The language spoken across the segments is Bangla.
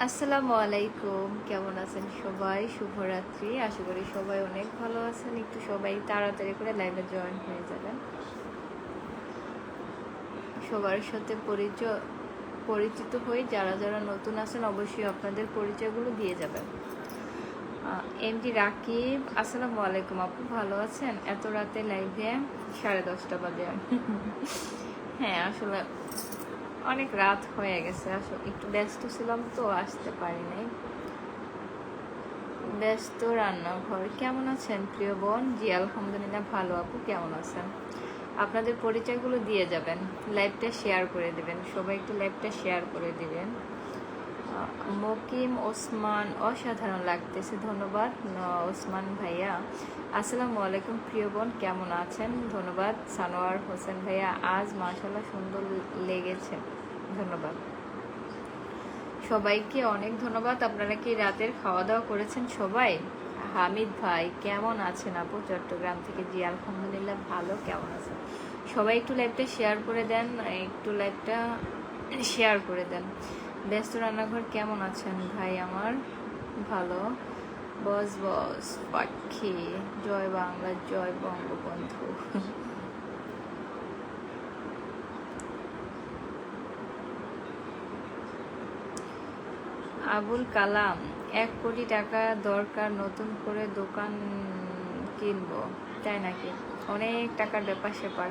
আসসালামু আলাইকুম, কেমন আছেন সবাই? শুভরাত্রি। আশা করি সবাই অনেক ভালো আছেন। একটু সবাই তাড়াতাড়ি করে লাইভে জয়েন হয়ে যাবেন। সবার সাথে পরিচিত হই। যারা যারা নতুন আছেন অবশ্যই আপনাদের পরিচয়গুলো দিয়ে যাবেন। এমডি রাকিব, আসসালামু আলাইকুম আপু, ভালো আছেন? এত রাতে লাইভে 10:30 বাজে। হ্যাঁ, আসলে অনেক রাত হয়ে গেছে, আসলে একটু ব্যস্ত ছিলাম তো আসতে পারি নাই। ব্যস্ত রান্নাঘর। কেমন আছেন প্রিয় বোন? জি আলহামদুলিল্লাহ ভালো। আপু কেমন আছেন? আপনাদের পরিচয়গুলো দিয়ে যাবেন, লাইভটা শেয়ার করে দেবেন, সবাই একটু লাইভটা শেয়ার করে দিবেন। মকিম ওসমান, অসাধারণ লাগতেছে, ধন্যবাদ ওসমান ভাইয়া। আসসালামু আলাইকুম প্রিয় বোন, কেমন আছেন? ধন্যবাদ সানোয়ার হোসেন ভাইয়া, আজ মাশাআল্লাহ সুন্দর লেগেছে, ধন্যবাদ সবাইকে, অনেক ধন্যবাদ। আপনারা কি রাতের খাওয়া দাওয়া করেছেন সবাই? হামিদ ভাই কেমন আছেন আপু? চট্টগ্রাম থেকে। জি আলহামদুলিল্লাহ ভালো। কেমন আছেন সবাই? একটু লাইভটা শেয়ার করে দেন, একটু লাইভটা শেয়ার করে দেন। ব্যস্ত রান্নাঘর, কেমন আছেন ভাই আমার? ভালো। বস বস পাখি, জয় বাংলা, জয় বঙ্গবন্ধু। আবুল কালাম, 1 কোটি টাকা দরকার, নতুন করে দোকান কিনবো, তাই নাকি? অনেক টাকার ব্যাপার স্যাপার।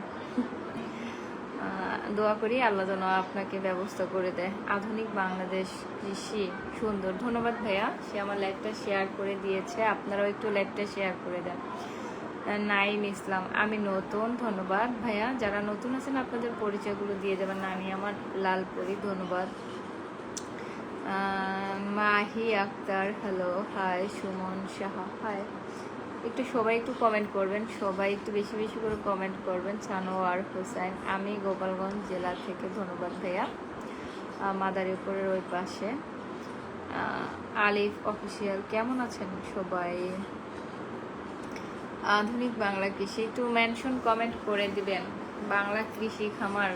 দোয়া করি আল্লাহ যেন আপনাকে ব্যবস্থা করে দেয়। আধুনিক বাংলাদেশ কৃষি সুন্দর, ধন্যবাদ ভাইয়া, সে আমার লাইভটা শেয়ার করে দিয়েছে। আপনারাও একটু লাইভটা শেয়ার করে দেন। নাইম ইসলাম, আমি নতুন, ধন্যবাদ ভাইয়া। যারা নতুন আছেন আপনাদের পরিচয়গুলো দিয়ে যাবেন। নানি আমার লালপুরি, ধন্যবাদ। Mahi Akter, hello, hi. Suman Saha, hi. একটু সবাই একটু কমেন্ট করবেন, সবাই একটু বেশি বেশি করে কমেন্ট করবেন। সানোয়ার হোসেন, আমি গোপালগঞ্জ জেলা থেকে, ধন্যবাদ ভাইয়া, মাদারীপুরের ওই পাশে। আলিফ অফিসিয়াল, কেমন আছেন সবাই? আধুনিক বাংলা কৃষি, একটু মেনশন কমেন্ট করে দিবেন। বাংলা কৃষি খামার,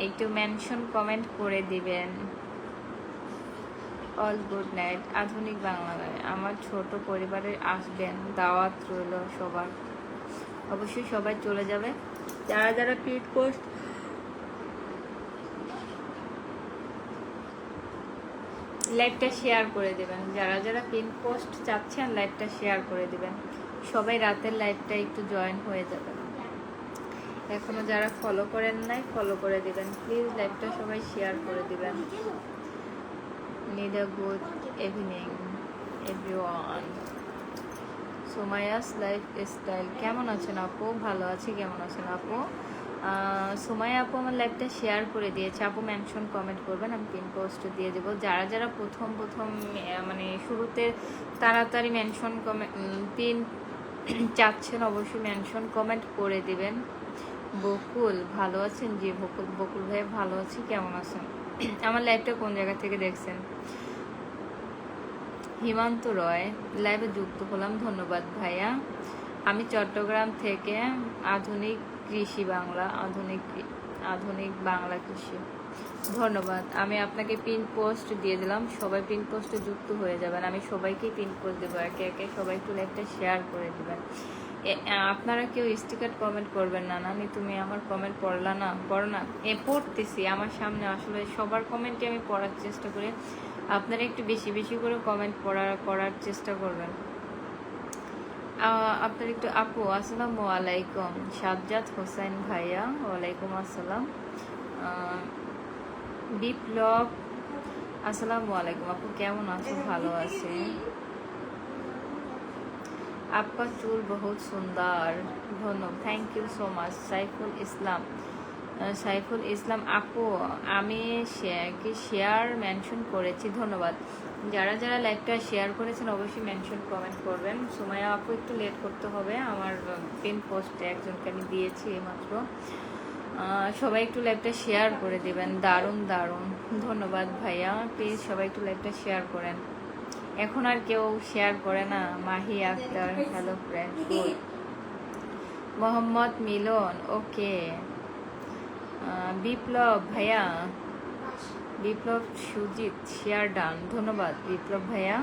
একটু মেনশন কমেন্ট করে দিবেন। All good night. আধুনিক বাংলায় আমার ছোট পরিবারে আসবেন, দাওয়াত রইল সবার। অবশ্যই সবাই চলে যাবে। যারা যারা পিট পোস্ট লাইভটা শেয়ার করে দেবেন, যারা যারা পিন পোস্ট চাচ্ছেন লাইভটা শেয়ার করে দিবেন। সবাই রাতের লাইভটা একটু জয়েন হয়ে যাবেন। এখনো যারা ফলো করেন নাই ফলো করে দিবেন প্লিজ, লাইভটা সবাই শেয়ার করে দিবেন। Need a good evening everyone. Sumaiya's life style, কেমন আছেন আপু? ভালো আছি, কেমন আছেন আপু? সুমাইয়া আপু আমার লাইভটা শেয়ার করে দিয়েছে। আপু মেনশন কমেন্ট করবেন, আমি পিন পোস্ট দিয়ে দেবো। যারা যারা প্রথম মানে শুরুতে তাড়াতাড়ি মেনশন পিন চাচ্ছেন অবশ্যই মেনশন কমেন্ট করে দিবেন। বকুল, ভালো আছেন? জি বকুল ভাই ভালো আছি, কেমন আছেন? আমার লাইভটা কোন জায়গা থেকে দেখছেন? হিমান্ত রয়, লাইভে যুক্ত হলাম, ধন্যবাদ ভাইয়া। আমি চট্টগ্রাম থেকে। আধুনিক কৃষি বাংলা, আধুনিক বাংলা কৃষি, ধন্যবাদ। আমি আপনাকে পিন পোস্ট দিয়ে দিলাম, সবাই পিন পোস্টে যুক্ত হয়ে যাবেন। আমি সবাইকে পিন পোস্ট দেবো একে একে, সবাই একটু লাইভটা শেয়ার করে দেবেন। আপনারা কেউ স্টিকার কমেন্ট করবেন না। নানি তুমি আমার কমেন্ট পড়ো না? পড়তেছি, আমার সামনে আসলে সবার কমেন্টই আমি পড়ার চেষ্টা করি। আপনারা একটু বেশি বেশি করে কমেন্ট করার চেষ্টা করবেন। আপনার একটু আপু, আসসালামু আলাইকুম। সাজ্জাদ হোসেন ভাইয়া, ওয়ালাইকুম আসসালাম। বিপ্লব, আসসালামু আলাইকুম আপু, কেমন আছো? ভালো আছি। आपका चूल बहुत सुंदर, ধন্যবাদ, thank you so much. Saiful Islam আপু, আমি শেয়ার মেনশন করেছি, ধন্যবাদ। যারা যারা লাইভটা শেয়ার করেছেন অবশ্যই মেনশন কমেন্ট করবেন। সুমাইয়া আপু একটু লেট করতে হবে, আমার পিন পোস্টে একজনকে আমি দিয়েছি এইমাত্র। সবাই একটু লাইভটা শেয়ার করে দিবেন। দারুণ দারুণ, ধন্যবাদ ভাইয়া। প্লিজ সবাই একটু লাইভটা শেয়ার করেন। এখন আর কেউ শেয়ার করে না। Mahi Akter, hello friend, good. Mohammad Milon, okay. Biplob ভাইয়া, বিপ্লব সুজিত শেয়ার ডান, ধন্যবাদ বিপ্লব ভাইয়া।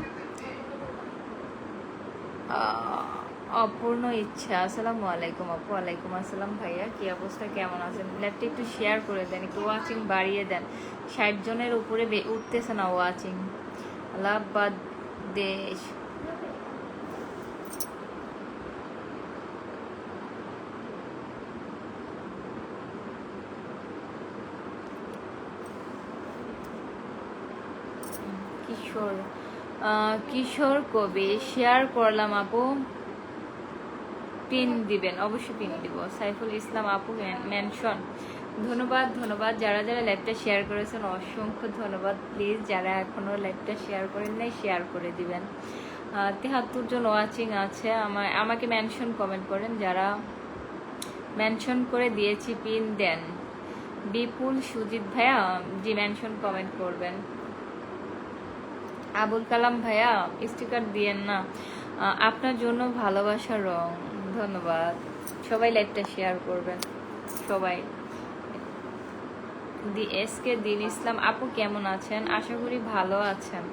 অপূর্ণ ইচ্ছা, আসসালামু আলাইকুম আপু। ওয়ালাইকুম আসসালাম ভাইয়া, কি অবস্থা, কেমন আছেন? লাইভটা একটু শেয়ার করে দেন, একটু ওয়াচিং বাড়িয়ে দেন। 60 জনের উপরে উঠতেছে না ওয়াচিং। আল্লাহাবাদ দেশ। কিশোর কিশোর কবি শেয়ার করলাম আপু, পিন দিবেন, অবশ্যই পিন দিব। সাইফুল ইসলাম আপু মেনশন, ধন্যবাদ ধন্যবাদ। যারা যারা লাইভটা শেয়ার করেছেন অসংখ্য ধন্যবাদ। প্লিজ যারা এখনো লাইভটা শেয়ার করেন নাই শেয়ার করে দিবেন। 73 জন ওয়াচিং আছে। আমাকে মেনশন কমেন্ট করেন, যারা মেনশন করে দিয়েছি পিন দেন। বিপুল সুজিত ভাইয়া, জি মেনশন কমেন্ট করবেন। আবুল কালাম ভাইয়া স্টিকার দিয়েন না, আপনার জন্য ভালোবাসার রং, ধন্যবাদ। সবাই লাইভটা শেয়ার করবেন সবাই। এসকে দিন ইসলাম আপু কেমন আছেন? আশা করি ভালো আছেন।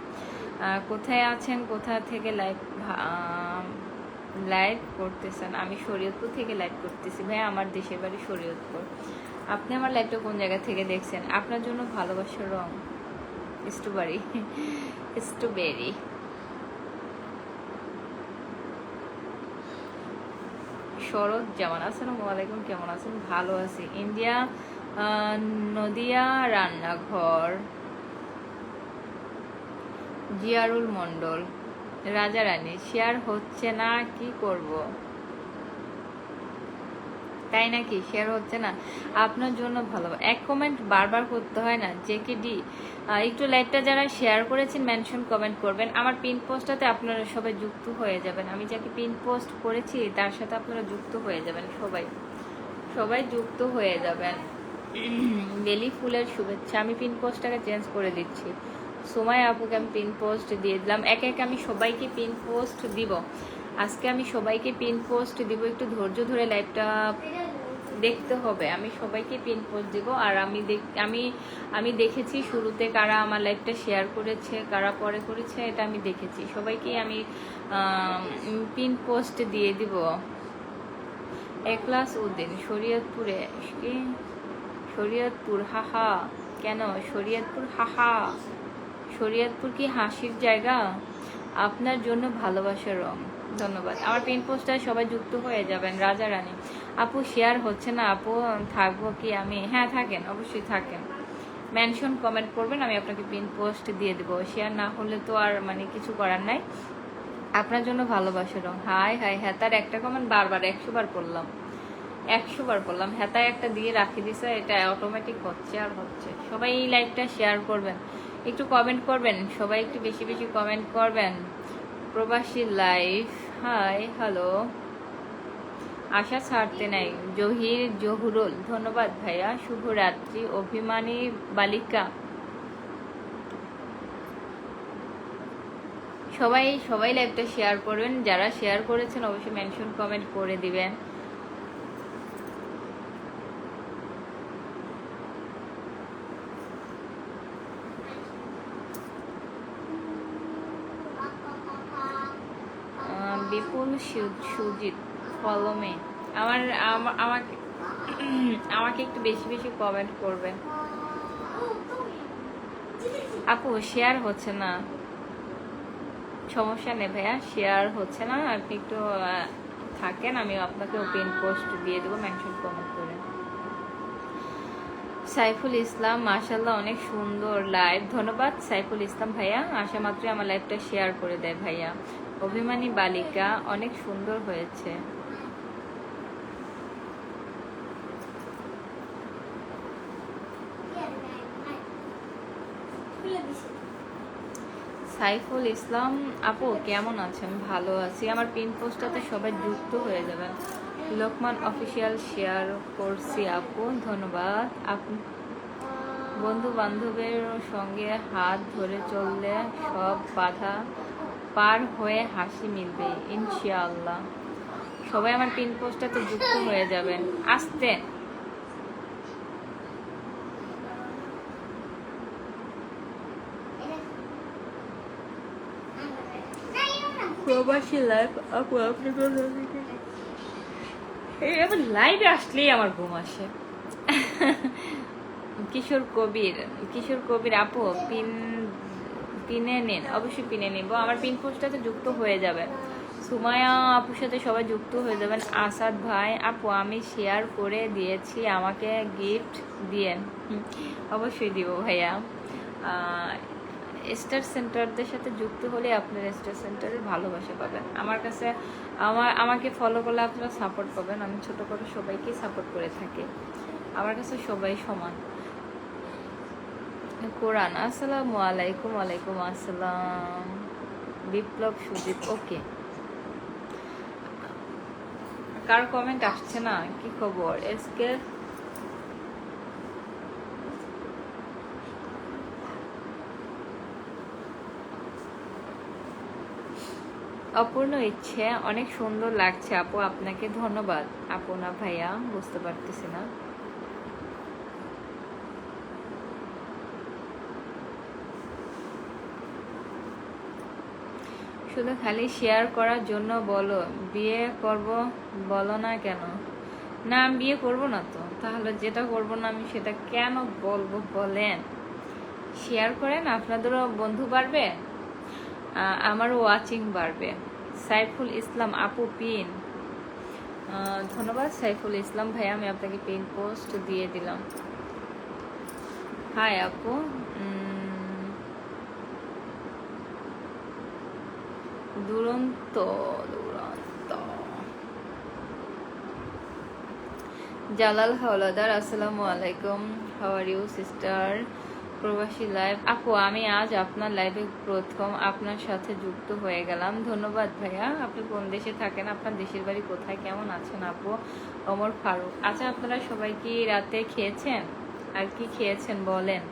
কোথায় আছেন, কোথা থেকে লাইভ করতেছেন? আমি শরীয়তপুর থেকে লাইভ করতেছি ভাই, আমার দেশের বাড়ি শরীয়তপুর। আপনি আমার লাইভটা কোন জায়গা থেকে দেখছেন? আপনার জন্য ভালোবাসার রং, স্ট্রবেরি। শরৎ জামান, আসসালামু আলাইকুম, কেমন আছেন? ভালো আছি। ইন্ডিয়া নদিয়া রান্নাঘর, জিয়ারুল মন্ডল। রাজা রানী শেয়ার হচ্ছে না, কি করব? তাই নাকি, শেয়ার হচ্ছে না? আপনার জন্য ভালো। এক কমেন্ট বারবার করতে হয় না। জেকেডি একটু লাইভটা যারা শেয়ার করেছেন মেনশন কমেন্ট করবেন। আমার পিন পোস্টটাতে আপনারা সবাই যুক্ত হয়ে যাবেন। আমি যাকে পিন পোস্ট করেছি তার সাথে আপনারা যুক্ত হয়ে যাবেন, সবাই যুক্ত হয়ে যাবেন। বেলি ফুলের শুভেচ্ছা। আমি পিন পোস্টটাকে চেঞ্জ করে দিচ্ছি। সময় আপুকে আমি পিন পোস্ট দিয়ে দিলাম। একে একে আমি সবাইকে পিন পোস্ট দিব। আজকে আমি সবাইকে পিন পোস্ট দিব, একটু ধৈর্য ধরে লাইভটা দেখতে হবে। আমি সবাইকে পিন পোস্ট দিব। আর আমি দেখেছি শুরুতে কারা আমার লাইভটা শেয়ার করেছে, কারা পরে করেছে, এটা আমি দেখেছি। সবাইকে আমি পিন পোস্ট দিয়ে দিব। একলাস উদ্দিন শরীয়তপুরে, শরীয়তপুর হাহা, কেন শরীয়তপুর হাহা? শরীয়তপুর কি হাসির জায়গা? আপনার জন্য ভালোবাসার রং, ধন্যবাদ। আমার পিন পোস্টে সবাই যুক্ত হয়ে যাবেন। রাজা রানী আপু শেয়ার হচ্ছে না আপু, থাকবো কি আমি? হ্যাঁ থাকেন, অবশ্যই থাকেন। মেনশন কমেন্ট করবেন, আমি আপনাকে পিন পোস্ট দিয়ে দেবো। শেয়ার না হলে তো আর মানে কিছু করার নাই। আপনার জন্য ভালোবাসার রং, হাই হাই। হ্যাঁ তার একটা কমেন্ট বারবার 100 বার করলাম, 100 বার করলাম। হ্যাঁ তাই একটা দিয়ে রাখি দিছে, এটা অটোমেটিক হচ্ছে আর হচ্ছে। সবাই এই লাইভটা শেয়ার করবেন, একটু কমেন্ট করবেন, সবাই একটু বেশি বেশি কমেন্ট করবেন। প্রবাসী লাইফ, হাই হ্যালো। আশা ছাড়তে নাই, জহুরুল, ধন্যবাদ ভাইয়া। শুভরাত্রি। অভিমানী বালিকা, সবাই লাইভটা শেয়ার করবেন। যারা শেয়ার করেছেন অবশ্যই মেনশন কমেন্ট করে দিবেন। বিপুল সুজিত ফলমে, আমাকে একটু বেশি বেশি কমেন্ট করবেন। আপু শেয়ার হচ্ছে না, সমস্যা নেই ভাইয়া, শেয়ার হচ্ছে না। আপনি একটু থাকেন, আমি আপনাকে পিন পোস্ট দিয়ে দেবো, মেনশন কমেন্ট করে। সাইফুল ইসলাম, মাশাআল্লাহ অনেক সুন্দর লাইভ, ধন্যবাদ সাইফুল ইসলাম ভাইয়া। আশা মাত্রই আমার লাইভটা শেয়ার করে দেয় ভাইয়া। অভিমানী বালিকা, অনেক সুন্দর হয়েছে। সাইফুল ইসলাম আপু কেমন আছেন? ভালো আছি। আমার পিন পোস্টটাতে সবাই যুক্ত হয়ে যাবেন। লোকমান অফিসিয়াল শেয়ার করছি আপু, ধন্যবাদ। বন্ধু বান্ধবের সঙ্গে হাত ধরে চললে সব বাধা পার হয়ে হাসি মিলবে ইনশাআল্লাহ। সবাই আমার পিন পোস্টটাতে যুক্ত হয়ে যাবেন। আসতে প্রবাসী লাইফ আপু আপনি কোথা থেকে? এই আবার লাইভে আসলেই আমার ঘুম আসে। কিশোর কবির আপু পিনে নিন, অবশ্যই পিনে নিব। আমার পিন পোস্টটাতে যুক্ত হয়ে যাবে। সুমায়া আপুর সাথে সবাই যুক্ত হয়ে যাবেন। আসাদ ভাই আপু আমি শেয়ার করে দিয়েছি, আমাকে গিফট দিয়েন। অবশ্যই দিব ভাইয়া। স্টার সেন্টারদের সাথে যুক্ত হলে আপনার স্টার সেন্টারের ভালোবাসা পাবেন। আমার কাছে আমাকে ফলো করলে আপনারা সাপোর্ট পাবেন। আমি ছোট করে সবাইকে সাপোর্ট করে থাকি, আমার কাছে সবাই সমান। কোরআন আসসালামু আলাইকুম। ওয়ালাইকুম আসসালাম। বিপ্লব সুজিত ওকে। কার কমেন্ট আসছে না, কি খবর? এসকে অপূর্ণ ইচ্ছে, অনেক সুন্দর লাগছে আপু, আপনাকে ধন্যবাদ। আপু না ভাইয়া, বুঝতে পারতেছি না। শুধু খালি শেয়ার করার জন্য বলো, বিয়ে করব বলো না কেন? না আমি বিয়ে করবো না তো, তাহলে যেটা করবো না আমি সেটা কেন বলবো বলেন? শেয়ার করেন, আপনাদেরও বন্ধু বাড়বে, আমারও ওয়াচিং বাড়বে। সাইফুল ইসলাম আপু পিন, ধন্যবাদ সাইফুল ইসলাম ভাইয়া, আমি আপনাকে পিন পোস্ট দিয়ে দিলাম। হাই আপু, দুরন্ত জালাল হাওলাদার আসসালামু আলাইকুম। How are you sister? প্রবাসী লাইভ আপু আমি আজ আপনার লাইভে প্রথম আপনার সাথে যুক্ত হয়ে গেলাম। ধন্যবাদ ভাইয়া। আপনি কোন দেশে থাকেন, আপনার দেশের বাড়ি কোথায়, কেমন আছেন আপু? ওমর ফারুক। আচ্ছা আপনারা সবাই কি রাতে খেয়েছেন? আর কি খেয়েছেন বলেন?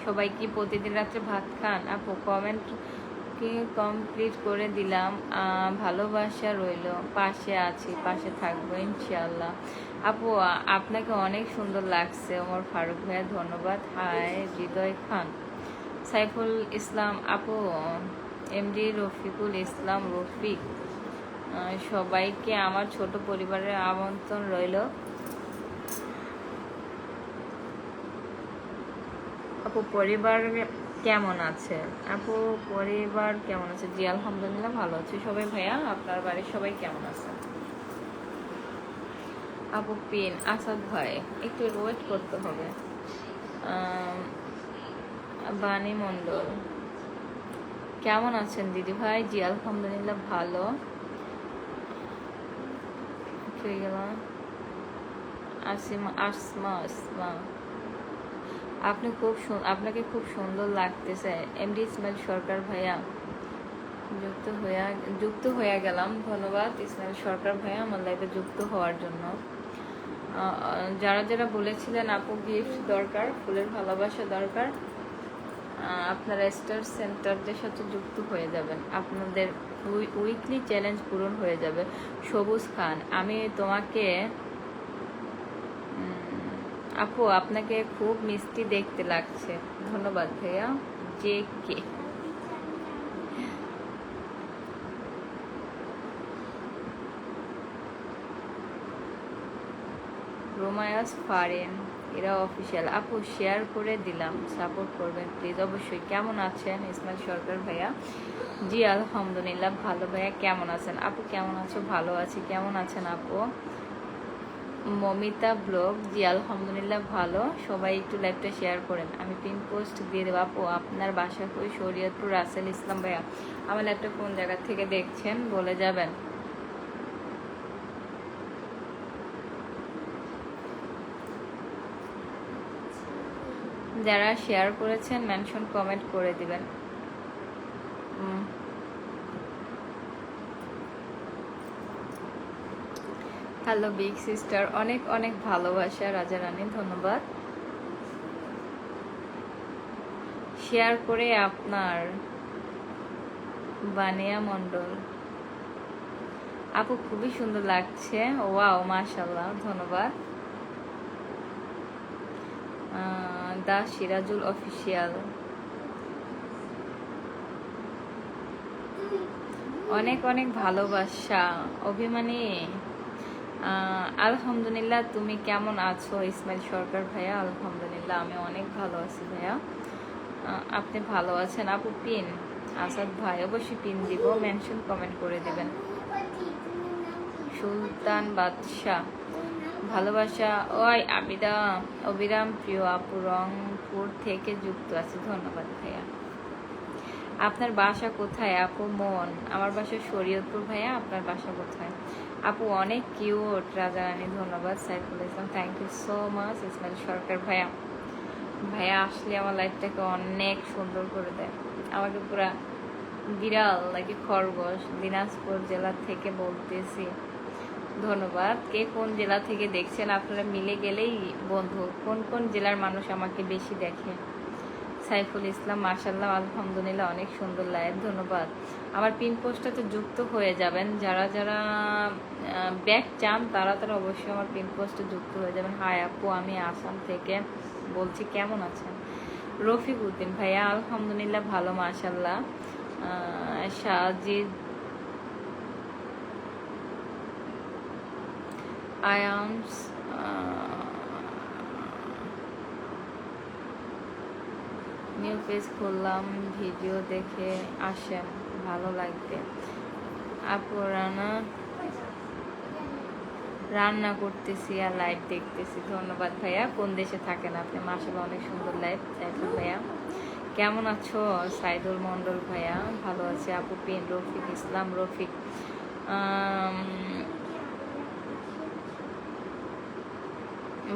সবাই কি প্রতিদিন রাত্রে ভাত খান? আপু কমেন্ট কি কমপ্লিট করে দিলাম, ভালোবাসা রইল, পাশে আছি, পাশে থাকবো ইনশাআল্লাহ। আপু আপনাকে অনেক সুন্দর লাগছে। ওমর ফারুক ভাইয়া ধন্যবাদ। হাই হৃদয় খান। সাইফুল ইসলাম আপু, এমডি রফিকুল ইসলাম রফিক, সবাইকে আমার ছোট পরিবারের আমন্ত্রণ রইল। আপু পরিবার কেমন আছে? আপু পরিবার কেমন আছে? জি আলহামদুলিল্লাহ ভালো আছে সবাই। ভাইয়া আপনার বাড়ির সবাই কেমন আছে? আপু পিন আসাদ ভাই, একটু ওয়েট করতে হবে। বাণী মণ্ডল কেমন আছেন দিদি ভাই? জি আলহামদুলিল্লাহ ভালো। আসমা আপনাকে খুব সুন্দর লাগতেছে। এমডি ইসমাইল সরকার ভাইয়া যুক্ত হয়ে গেলাম। ধন্যবাদ ইসমাইল সরকার ভাইয়া আমার লাইভে যুক্ত হওয়ার জন্য। যারা যারা বলেছিলেন আপু গিফট দরকার, ফুলের ভালোবাসা দরকার, আপনারা স্টার সেন্টারদের সাথে যুক্ত হয়ে যাবেন, আপনাদের উইকলি চ্যালেঞ্জ পূরণ হয়ে যাবে। সবুজ খান আমি তোমাকে আপু আপনাকে খুব মিষ্টি দেখতে লাগছে। ধন্যবাদ ভাইয়া। যে কে রোমায়াস ফারেন এরা অফিসিয়াল। আপু শেয়ার করে দিলাম, সাপোর্ট করবেন প্লিজ। অবশ্যই। কেমন আছেন ইসমাইল সরকার ভাইয়া? জি আলহামদুলিল্লাহ ভালো। ভাইয়া কেমন আছেন? আপু কেমন আছো? ভালো আছি। কেমন আছেন আপু? মমিতা ব্লগ, জি আলহামদুলিল্লাহ ভালো। সবাই একটু লাইভটা শেয়ার করেন, আমি পিন পোস্ট দিয়ে দেবো। আপু আপনার বাসা কই? শরীয়তপুর। রাসেল ইসলাম ভাইয়া আমার লাইভটা কোন জায়গা থেকে দেখছেন বলে যাবেন। যারা শেয়ার করেছেন মেনশন কমেন্ট করে দিবেন। হ্যালো বিগ সিস্টার, অনেক অনেক ভালোবাসা রাজা রানী, ধন্যবাদ। শেয়ার করে আপনার বানিয়া মণ্ডল আপু খুবই সুন্দর লাগছে। ওয়াও মাশাআল্লাহ, ধন্যবাদ। দা সিরাজুল অফিসিয়াল অনেক অনেক ভালোবাসা অভিমানী। আলহামদুলিল্লাহ, তুমি কেমন আছো ইসমাইল সরকার ভাইয়া? আলহামদুলিল্লাহ আমি অনেক ভালো আছি ভাইয়া। আপনি ভালো আছেন? আপু পিন আসাদ ভাই অবশ্যই পিন দিব, মেনশন কমেন্ট করে দিবেন। সুলতান বাদশাহ ভালোবাসা। ওই আবিদা অবিরাম প্রিয় আপু রংপুর থেকে যুক্ত আছে, ধন্যবাদ ভাইয়া। আপনার বাসা কোথায় আপু? মন আমার বাসা শরীয়তপুর ভাইয়া, আপনার বাসা কোথায় আপু? অনেক কিউট রাজা রানী, ধন্যবাদ Saiful Islam, thank you so much Ismail Sarkar ভাইয়া। ভাইয়া আসলে আমার লাইফটাকে অনেক সুন্দর করে দেয়, আমাকে পুরা বিড়াল নাকি খরগোশ। দিনাজপুর জেলা থেকে বলতেছি, ধন্যবাদ। কে কোন জেলা থেকে দেখছেন আপনারা মিলে গেলেই বন্ধু। কোন কোন জেলার মানুষ আমাকে বেশি দেখে? সাইফুল ইসলাম মাশাল্লাহ আলহামদুলিল্লাহ অনেক সুন্দর লাইভ, ধন্যবাদ। আমার পিন পোস্টটাতে যুক্ত হয়ে যাবেন, যারা যারা ব্যাক চান তারা তারা অবশ্যই আমার পিন পোস্টে যুক্ত হয়ে যাবেন। হাই আপু, আমি আসাম থেকে বলছি, কেমন আছেন? রফিক উদ্দিন ভাইয়া আলহামদুলিল্লাহ ভালো মাশাল্লাহ। সাজিদ আয়ামস নিউ পেজ খুললাম, ভিডিও দেখে আসেন, ভালো লাগবে আপু। রান্না করতেছি আর লাইভ দেখতেছি, ধন্যবাদ ভাইয়া। কোন দেশে থাকেন আপনি? মাশাআল্লাহ অনেক সুন্দর লাইভ। সাইদুল ভাইয়া কেমন আছো? সাইদুল মন্ডল ভাইয়া ভালো আছে আপু পিন। রফিক ইসলাম রফিক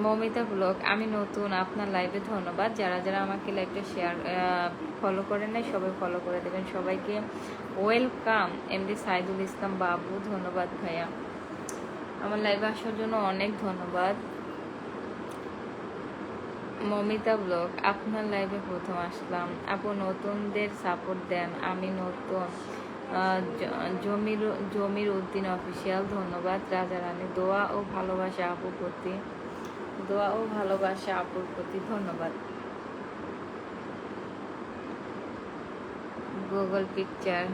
মমিতা ব্লগ আমি নতুন আপনার লাইভে, ধন্যবাদ। যারা যারা আমাকে লাইভটা শেয়ার ফলো করেন নাই সবাই ফলো করে দেবেন, সবাইকে ওয়েলকাম। এমডি সাইদুল ইসলাম বাবু, ধন্যবাদ ভাইয়া, আমার লাইভে আসার জন্য অনেক ধন্যবাদ। মমিতা ব্লগ আপনার লাইভে প্রথম আসলাম আপু, নতুনদের সাপোর্ট দেন। আমি নতুন। জমির উদ্দিন অফিসিয়াল, ধন্যবাদ। রাজা রানী দোয়া ও ভালোবাসা আপুর প্রতি, দোয়া ও ভালোবাসা আপুর প্রতি, ধন্যবাদ। গুগল পিকচার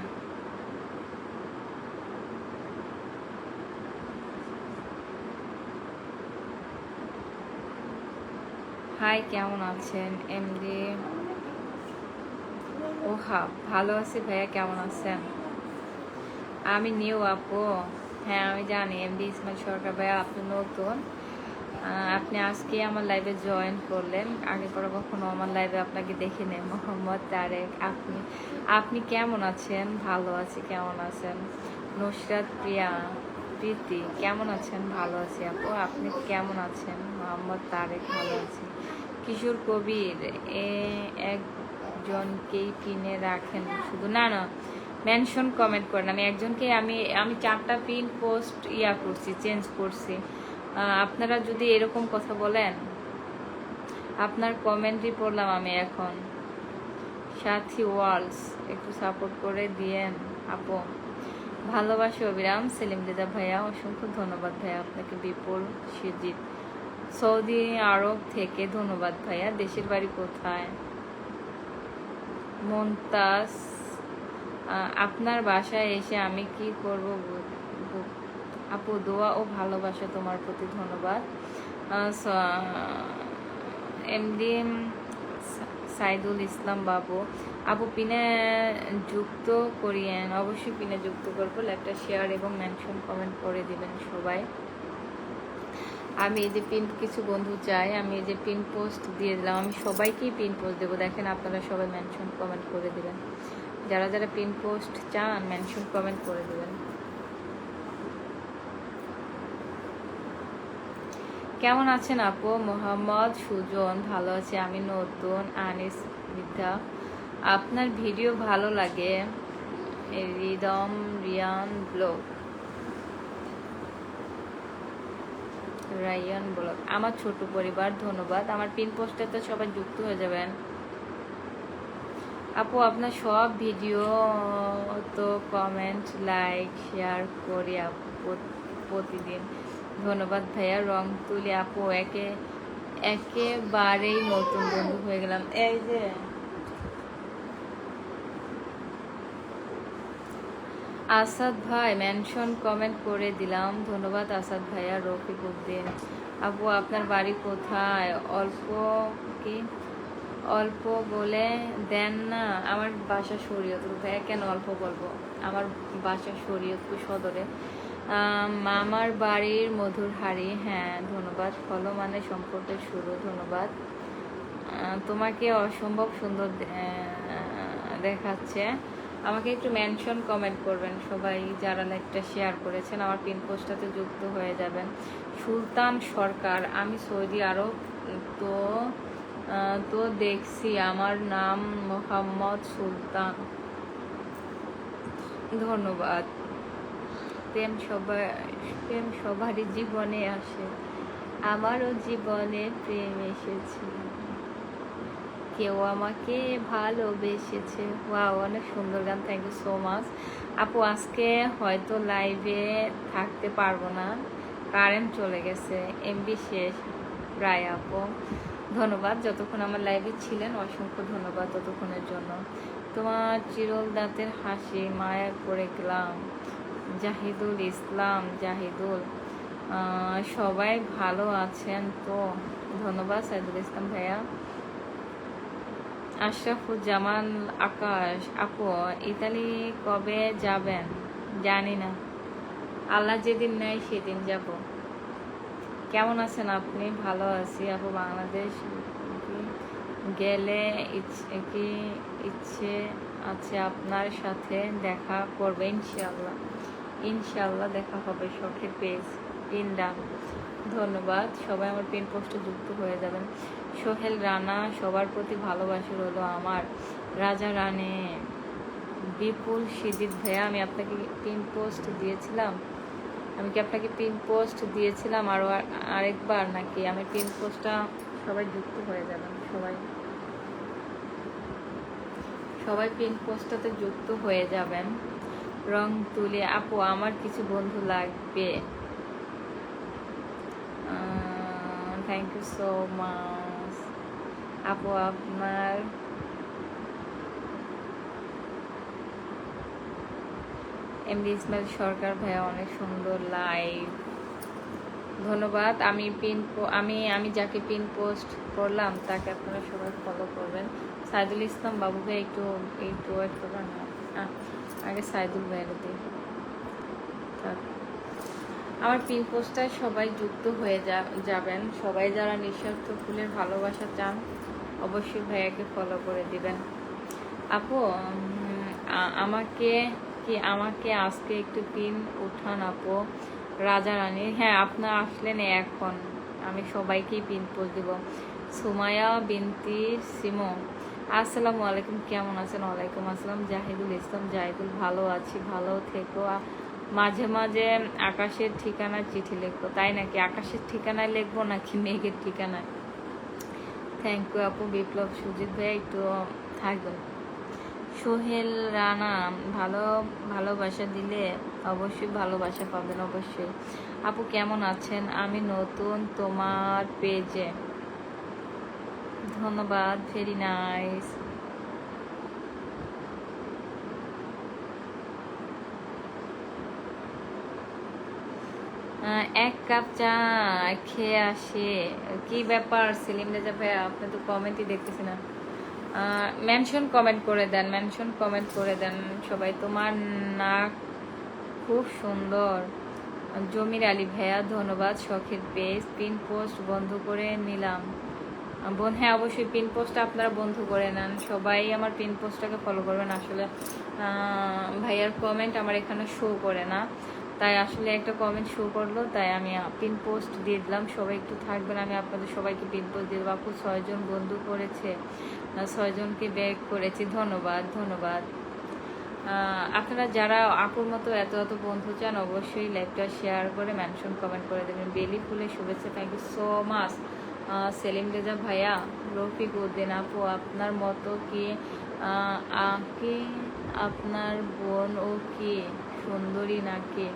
হাই, কেমন আছেন এমডি? ওহা ভালো আছি ভাইয়া, কেমন আছেন? আমি নিউ আপু, হ্যাঁ আমি জানি এমডি ইসমাইল সরকার ভাইয়া আপনি নতুন। আপনি আজকে আমার লাইভে জয়েন করলেন, আগে পরে কখনো আমার লাইভে আপনাকে দেখি নেই। মোহাম্মদ তারেক, আপনি আপনি কেমন আছেন? ভালো আছি, কেমন আছেন? নুসরাত প্রিয়া প্রীতি কেমন আছেন? ভালো আছি আপু, আপনি কেমন আছেন? মোহাম্মদ তারেক ভালো আছি। কিশোর কবির একজনকেই পিনে রাখেন শুধু? না না, মেনশন কমেন্ট করেন। আমি একজনকে আমি 4টা পিন পোস্ট করছি, চেঞ্জ করছি। আপনারা যদি এরকম কথা বলেন, আপনার কমেন্টই পড়লাম আমি এখন। সাথী ওয়ার্লস একটু সাপোর্ট করে দিয়েন আপু, ভালোবাসি অবিরাম। সেলিম রেজা ভাইয়া অসংখ্য ধন্যবাদ ভাইয়া আপনাকে। বিপুল সুজিত সৌদি আরব থেকে, ধন্যবাদ ভাইয়া। দেশের বাড়ি কোথায়? মন্তাজ আপনার বাসায় এসে আমি কি করব আপু? দোয়া ও ভালোবাসা তোমার প্রতি, ধন্যবাদ। এমডি সাইদুল ইসলাম বাবু আপু পিনে যুক্ত করিয়েন, অবশ্যই পিনে যুক্ত করবো। একটা শেয়ার এবং মেনশন কমেন্ট করে দিবেন সবাই। আমি এই যে পিন, কিছু বন্ধু চাই আমি এই যে পিন পোস্ট দিয়ে দিলাম, আমি সবাইকেই পিন পোস্ট দেবো। দেখেন আপনারা সবাই মেনশন কমেন্ট করে দিবেন, যারা যারা পিন পোস্ট চান মেনশন কমেন্ট করে দিবেন। কেমন আছেন আপু? মোহাম্মদ সুজন ভালো আছে, আমি নতুন। আনিস বিদ্যা আপনার ভিডিও ভালো লাগে। Rhythm Riyan vlog, Rayan vlog আমার ছোট পরিবার, ধন্যবাদ। আমার পিন পোস্টে তো সবাই যুক্ত হয়ে যাবেন আপু। আপনার সব ভিডিও তো কমেন্ট লাইক শেয়ার করি আপু প্রতিদিন, ধন্যবাদ ভাইয়া। রং তুলি আপু একেবারেই নতুন বন্ধু হয়ে গেলাম। এই যে আসাদ ভাই মেনশন কমেন্ট করে দিলাম, ধন্যবাদ আসাদ ভাইয়া। রফিক উদ্দিন আপু আপনার বাড়ি কোথায়? কি অল্প বলে দেন না। আমার বাসা শরীয়তপুর ভাইয়া। কেন অল্প বলবো? আমার বাসা শরীয়তপুর সদরে। মামার বাড়ির মধুর হাড়ি। হ্যাঁ ধন্যবাদ। ফলো মানে সম্পর্কের শুরু। ধন্যবাদ। তোমাকে অসম্ভব সুন্দর দেখাচ্ছে। আমাকে একটু মেনশন কমেন্ট করবেন সবাই যারা লাইকটা শেয়ার করেছেন, আমার পিন পোস্টটাতে যুক্ত হয়ে যাবেন। সুলতান সরকার, আমি সৌদি আরব তো তো দেখছি। আমার নাম মোহাম্মদ সুলতান। ধন্যবাদ। প্রেম সবারই জীবনে আসে, আমারও জীবনে প্রেম এসেছে, কেউ আমাকে ভালোবেসেছে। ওয়াও, অনেক সুন্দর গান। থ্যাংক ইউ সো মাচ আপু। আজকে হয়তো লাইভে থাকতে পারবো না, কারেন্ট চলে গেছে, এমবি শেষ প্রায় আপু। ধন্যবাদ যতক্ষণ আমার লাইভে ছিলেন, অসংখ্য ধন্যবাদ ততক্ষণের জন্য। তোমার চিরল দাঁতের হাসি মায়া করে গেলাম। জাহিদুল ইসলাম, জাহিদুল। সবাই ভালো আছেন তো? ধন্যবাদ সাইদুল ইসলাম ভাইয়া। আশরাফুজ্জামান আকাশ আপু, ইতালি কবে যাবেন? জানি না, আল্লাহ যেদিন নেয় সেদিন যাব। কেমন আছেন আপনি? ভালো আছি আপু। বাংলাদেশ গেলে কি ইচ্ছে আছে আপনার সাথে দেখা করবে? ইনশাআল্লাহ, ইনশাআল্লাহ দেখা হবে। শখের পেজ পিন ডান। ধন্যবাদ। সবাই আমার পিন পোস্টে যুক্ত হয়ে যাবেন। সোহেল রানা, সবার প্রতি ভালোবাসা হলো আমার। রাজা রানী, বিপুল সিদ্দিক ভাইয়া, আমি আপনাকে পিন পোস্ট দিয়েছিলাম। আমি কি আপনাকে পিন পোস্ট দিয়েছিলাম আরও আরেকবার নাকি? আমি পিন পোস্টটা, সবাই যুক্ত হয়ে যাবেন। সবাই পিন পোস্টটাতে যুক্ত হয়ে যাবেন। রং তুলি আপু, আমার কিছু বন্ধু লাগবে। থ্যাংক ইউ সো মাচ আপু। আপনার এমডি ইসমাইল সরকার ভাইয়া, অনেক সুন্দর লাইভ। ধন্যবাদ। আমি যাকে পিন পোস্ট করলাম তাকে আপনারা সবাই ফলো করবেন। সাইদুল ইসলাম বাবু ভাই, একটু ওয়েট করবেন না, আগে সাইদুল ভাইয়ের দিই। আমার পিন পোস্টটায় সবাই যুক্ত হয়ে যাবেন। সবাই যারা নিঃস্বার্থ ফুলের ভালোবাসা চান, অবশ্যই ভাইয়াকে ফলো করে দিবেন। আপু আমাকে আজকে একটু পিন উঠান আপু। রাজা রানী, হ্যাঁ আপনার আসলেন এখন, আমি সবাইকেই পিন পোস্ট দিব। সুমায়া বিনতি সিমো, আসসালামু আলাইকুম, কেমন আছেন? ওয়ালাইকুম আসসালাম। জাহিদুল ইসলাম, জাহিদুল, ভালো আছি, ভালো থেকো। মাঝে মাঝে আকাশের ঠিকানায় চিঠি লিখবো। তাই নাকি? আকাশের ঠিকানায় লিখবো নাকি মেঘের ঠিকানায়? থ্যাংক ইউ আপু। বিপ্লব সুজিত ভাই, একটু থাকবেন। সোহেল রানা, ভালোবাসা দিলে অবশ্যই ভালোবাসা পাবেন, অবশ্যই। আপু কেমন আছেন? আমি নতুন তোমার পেজে। ধন্যবাদ, ভেরি নাইস। এক কাপ চা খেয়ে আসে। কি ব্যাপার সেলিম রেজা ভাইয়া, আপনি তো কমেন্টই দেখতেছি না। মেনশন কমেন্ট করে দেন সবাই। তোমার নাক খুব সুন্দর। জমির আলী ভাইয়া, ধন্যবাদ। শখের পেজ পিন পোস্ট বন্ধ করে নিলাম বোন। হ্যাঁ অবশ্যই পিন পোস্টটা আপনারা বন্ধ করে নেন। সবাই আমার পিন পোস্টটাকে ফলো করবেন। আসলে ভাইয়ার কমেন্ট আমার এখানে শো করে না, তাই আসলে একটা কমেন্ট শো করলো, তাই আমি পিন পোস্ট দিয়ে দিলাম। সবাই একটু থাকবেন, আমি আপনাদের সবাইকে পিন পোস্ট দিয়ে দেবো। আপু 6 জন বন্ধু করেছে, 6 জনকে ব্যাক করেছি। ধন্যবাদ। আপনারা যারা আপুর মতো এত বন্ধু চান, অবশ্যই লাইভটা শেয়ার করে মেনশন কমেন্ট করে দেবেন। বেলি ফুলের শুভেচ্ছা, thank you so much. Selim Reza ভাইয়া, রফিক উদ্দিন আপু, আপনার মতো কি আপনার বোন ও কি সুন্দরী নাকি?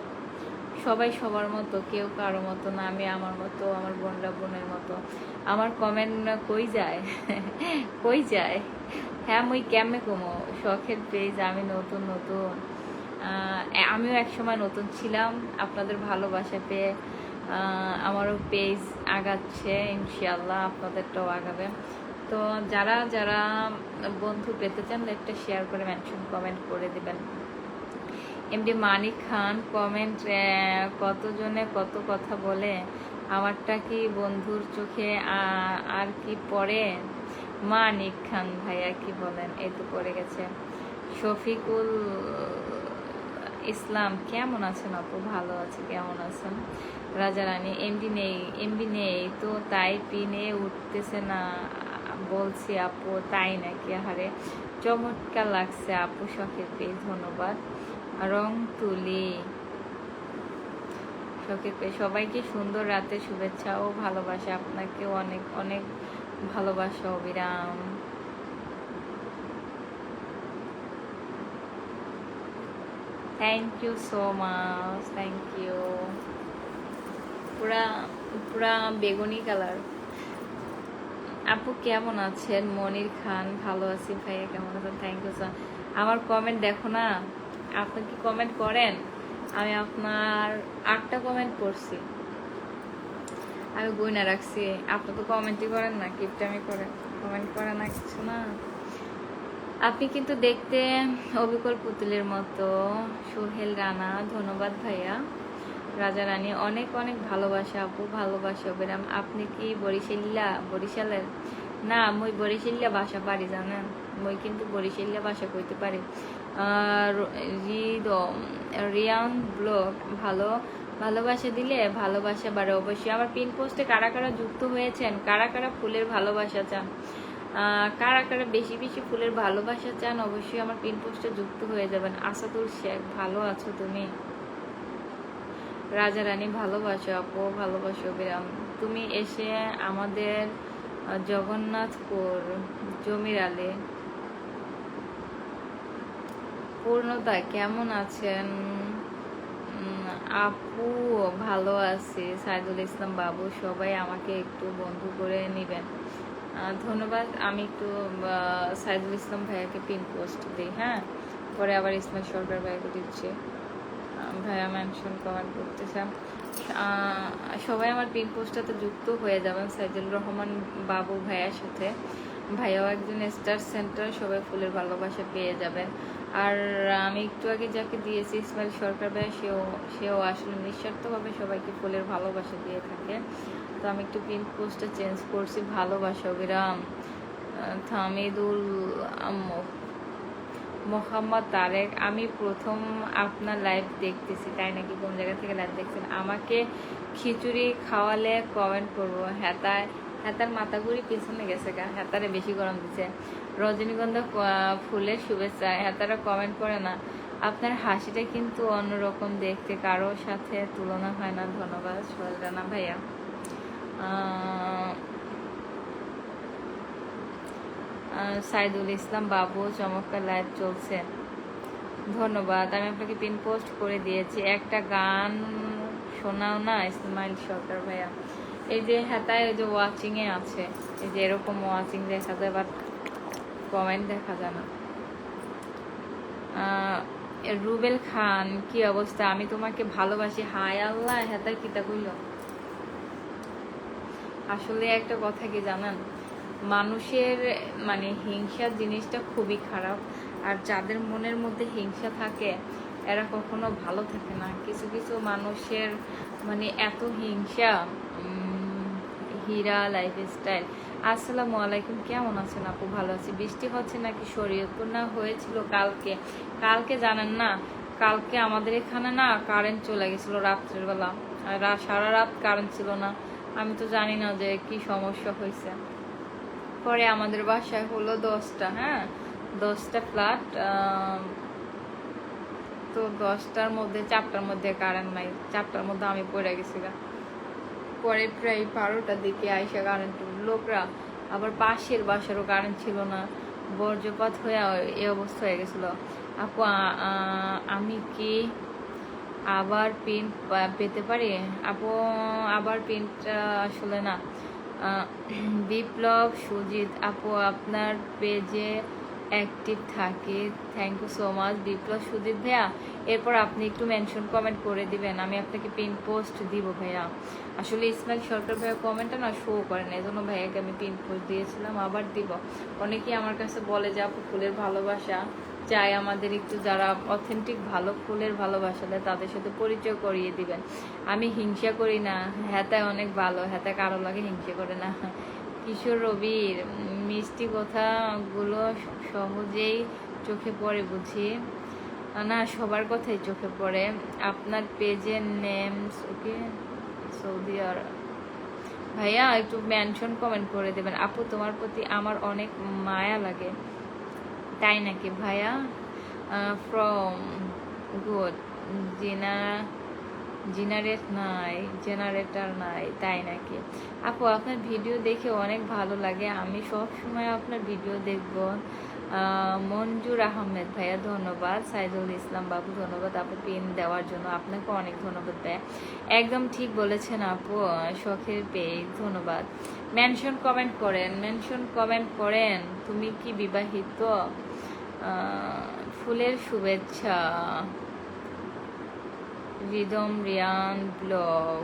সবাই সবার মতো, কেউ কারো মতো না। আমি আমার মতো, আমার বোনরা বোনের মতো। আমার কমেন্ট কই যায় কই যায়? হ্যাঁ মুই কেমনে কমো? শখের পেজ, আমি নতুন। আমিও একসময় নতুন ছিলাম, আপনাদের ভালোবাসা পেয়ে আমারও পেজ আগাচ্ছে, ইনশাআল্লাহ আপনাদেরটাও আগাবে। তো যারা যারা বন্ধু পেতে চান একটা শেয়ার করে মেনশন কমেন্ট করে দিবেন। এমডি মানিক খান কমেন্ট, কতজনে কত কথা বলে, আমারটা কি বন্ধুর চোখে আর কি পড়ে? মানিক খান ভাইয়া কি বলেন, এই তো পড়ে গেছে। শফিকুল ইসলাম কেমন আছেন আপু? ভালো আছে, কেমন আছেন? রাজা রানী এমডি নেই তো তাই পিনে উঠতেছে না বলছি আপু, তাই নাকি? হারে চমৎকার লাগছে আপু, শখের পেজ, ধন্যবাদ। রং তুলি শখের পেজ, সবাইকে সুন্দর রাতে শুভেচ্ছা ও ভালোবাসা, আপনাকেও অনেক অনেক ভালোবাসা অবিরাম। Thank you so much, thank you. পুরা পুরা বেগুনি কালার। আপু কেমন আছেন? মনির খান, ভালো আছি ভাইয়া, কেমন আছেন? Thank you sir. আমার কমেন্ট দেখো না, আপনি কি কমেন্ট করেন? আমি আপনার 8টা কমেন্ট করছি, আমি গয়না রাখছি। আপনি তো কমেন্টই করেন না, কিপটামি করেন, কমেন্ট করে না, কিছু না। আপনি কিন্তু দেখতে অবিকল পুতুলের মতো। সোহেল রানা, ধন্যবাদ ভাইয়া। রাজা রানী, অনেক অনেক ভালোবাসা আপু, ভালোবাসা অবিরাম। আপনি কি বরিশালের? না, মই বরিশালিয়া ভাষা পারি, জানেন? মই কিন্তু বরিশালিয়া ভাষা কইতে পারি। রিয়ান ব্লগ, ভালোবাসা দিলে ভালোবাসা বাড়ে অবশ্যই। আমার পিন পোস্টে কারা কারা যুক্ত হয়েছেন, কারা কারা ফুলের ভালোবাসা চান, কারা কারা বেশি বেশি ফুলের ভালোবাসা চান, অবশ্যই আমার পিন পোস্টে যুক্ত হয়ে যাবেন। আসাদুল শেখ, ভালো আছো তুমি? রাজা রানী, ভালোবাসো আপু, ভালোবাসো বিরাম। তুমি এসে আমাদের জগন্নাথপুর জমির আলে। পূর্ণতা কেমন আছেন? আপু ভালো আছি। সাইদুল ইসলাম বাবু, সবাই আমাকে একটু বন্ধু করে নেবেন, ধন্যবাদ। আমি একটু সাইদুল ইসলাম ভাইয়াকে পিন পোস্ট দিই, হ্যাঁ, পরে আবার ইসমাইল সরকার ভাইয়াকে দিচ্ছি। ভাইয়া মেনশন কমেন্ট করতেছেন, সবাই আমার পিন পোস্টটাতে যুক্ত হয়ে যাবেন সাইদুল রহমান বাবু ভাইয়ার সাথে। ভাইয়াও একজন স্টার সেন্টার, সবাই ফুলের ভালোবাসা পেয়ে যাবেন। আর আমি একটু আগে যাকে দিয়েছি ইসমাইল সরকার ভাইয়া, সেও আসলে নিঃস্বার্থভাবে সবাইকে ফুলের ভালোবাসা দিয়ে থাকে। তো আমি একটু পিন পোস্টটা চেঞ্জ করছি, ভালোবাসা অবিরাম। থামিদুল মোহাম্মদ তারেক, আমি প্রথম আপনার লাইভ দেখতেছি, তাই নাকি? কোন জায়গা থেকে লাইভ দেখছেন? আমাকে খিচুড়ি খাওয়ালে কমেন্ট করবো। হেতার মাথাগুড়ি পিছনে গেছে গা, হেতারে বেশি গরম দিচ্ছে। রজনীগন্ধা ফুলের শুভেচ্ছা, হেতারা কমেন্ট করে না। আপনার হাসিটা কিন্তু অন্যরকম দেখতে, কারোর সাথে তুলনা হয় না, ধন্যবাদ। সোহেল রানা ভাইয়া। সাইদুল ইসলাম বাবু, চমৎকার লাইভ চলছে, ধন্যবাদ। আমি আপনাকে পিন পোস্ট করে দিয়েছি, একটা গান শোনাও না ইসমাইল সরকার ভাইয়া। এই যে হেতায় ওই যে ওয়াচিং এ আছে, এই যে এরকম ওয়াচিং দেখা যায়, বাট কমেন্ট দেখা যায় না। রুবেল খান, কি অবস্থা? আমি তোমাকে ভালোবাসি। হায় আল্লাহ, হেতায় কিতা কইল। আসলে একটা কথা কি জানেন, মানুষের মানে হিংসা জিনিসটা খুবই খারাপ। আর যাদের মনের মধ্যে হিংসা থাকে এরা কখনো ভালো থাকে না। কিছু কিছু মানুষের মানে এত হিংসা। হীরা লাইফস্টাইল, আসসালামু আলাইকুম, কেমন আছেন আপু? ভালো আছি। বৃষ্টি হচ্ছে নাকি? শরীয়তপুর না হয়েছিল কালকে জানেন না, কালকে আমাদের এখানে না কারেন্ট চলে গেছিল রাত্রের বেলা, সারা রাত কারেন্ট ছিল না। আমি তো জানি না যে কি সমস্যা হয়েছে। পরে আমাদের বাসায় হলো 10টা, হ্যাঁ, 10টা ফ্ল্যাট, তো 10টার মধ্যে 4টার মধ্যে কারেন্ট নাই, 4টার মধ্যে আমি পড়ে গেছিলাম। পরে প্রায় 12টার দিকে আইসা কারেন্ট, লোকরা আবার পাশের বাসারও কারেন্ট ছিল না, বজ্রপাত হয়ে এই অবস্থা হয়ে গেছিল। আপু আমি কি আবার প্রিন্ট পেতে পারি? আপু আবার প্রিন্টটা আসলে না। বিপ্লব সুজিত, আপু আপনার পেজে অ্যাক্টিভ থাকে। থ্যাংক ইউ সো মাচ বিপ্লব সুদীপ ভাইয়া। এরপর আপনি একটু মেনশন কমেন্ট করে দিবেন, আমি আপনাকে পিন পোস্ট দিব ভাইয়া। আসলে ইসমাইল সরকার ভাইয়া কমেন্টটা না শো করে না, এই জন্য ভাইয়াকে আমি পিন পোস্ট দিয়েছিলাম, আবার দিব। অনেকেই আমার কাছে বলে যে আপু ফুলের ভালোবাসা চাই আমাদের একটু, যারা অথেন্টিক ভালো ফুলের ভালোবাসা দেয় তাদের সাথে পরিচয় করিয়ে দিবেন। আমি হিংসা করি না, হ্যাঁ অনেক ভালো, হ্যাঁ কারো লাগে হিংসা করে না। কিশোর রবির মিষ্টি কথাগুলো সহজেই চোখে পড়ে বুঝি না, সবার কথাই চোখে পড়ে। আপনার পেজের নেমস ওকে সৌদি আরব ভাইয়া, একটু মেনশন কমেন্ট করে দেবেন। আপু তোমার প্রতি আমার অনেক মায়া লাগে। তাই নাকি ভাইয়া? ফ্রম গুড জেনারেটর নাই, তাই নাকি? আপু আপনার ভিডিও দেখে অনেক ভালো লাগে, আমি সব সময় আপনার ভিডিও দেখব। মঞ্জুর আহমেদ ভাইয়া ধন্যবাদ। সাইদুল ইসলাম বাবু ধন্যবাদ আপু পিন দেওয়ার জন্য, আপনাকে অনেক ধন্যবাদ ভাইয়া। একদম ঠিক বলেছেন আপু, শখের পেজ ধন্যবাদ। মেনশন কমেন্ট করেন। তুমি কি বিবাহিত? ফুলের শুভেচ্ছা রিদম রিয়ান ব্লগ।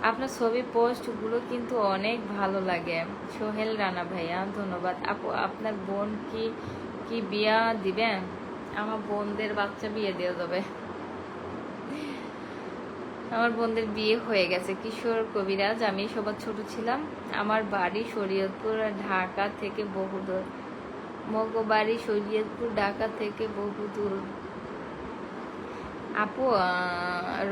আপনার ছবি পোস্টগুলো কিন্তু অনেক ভালো লাগে। সোহেল রানা ভাইয়া ধন্যবাদ আপু। আপনার বোন কি বিয়া দিবেন? আমার বোনদের বাচ্চা বিয়ে দেওয়া যাবে, আমার বোনদের বিয়ে হয়ে গেছে। কিশোর কবিরাজ, আমি সবার ছোট ছিলাম, আমার বাড়ি শরীয়তপুর ঢাকা থেকে বহুদূর। মগবাড়ি শরীয়তপুর ঢাকা থেকে বহুদূর। আপু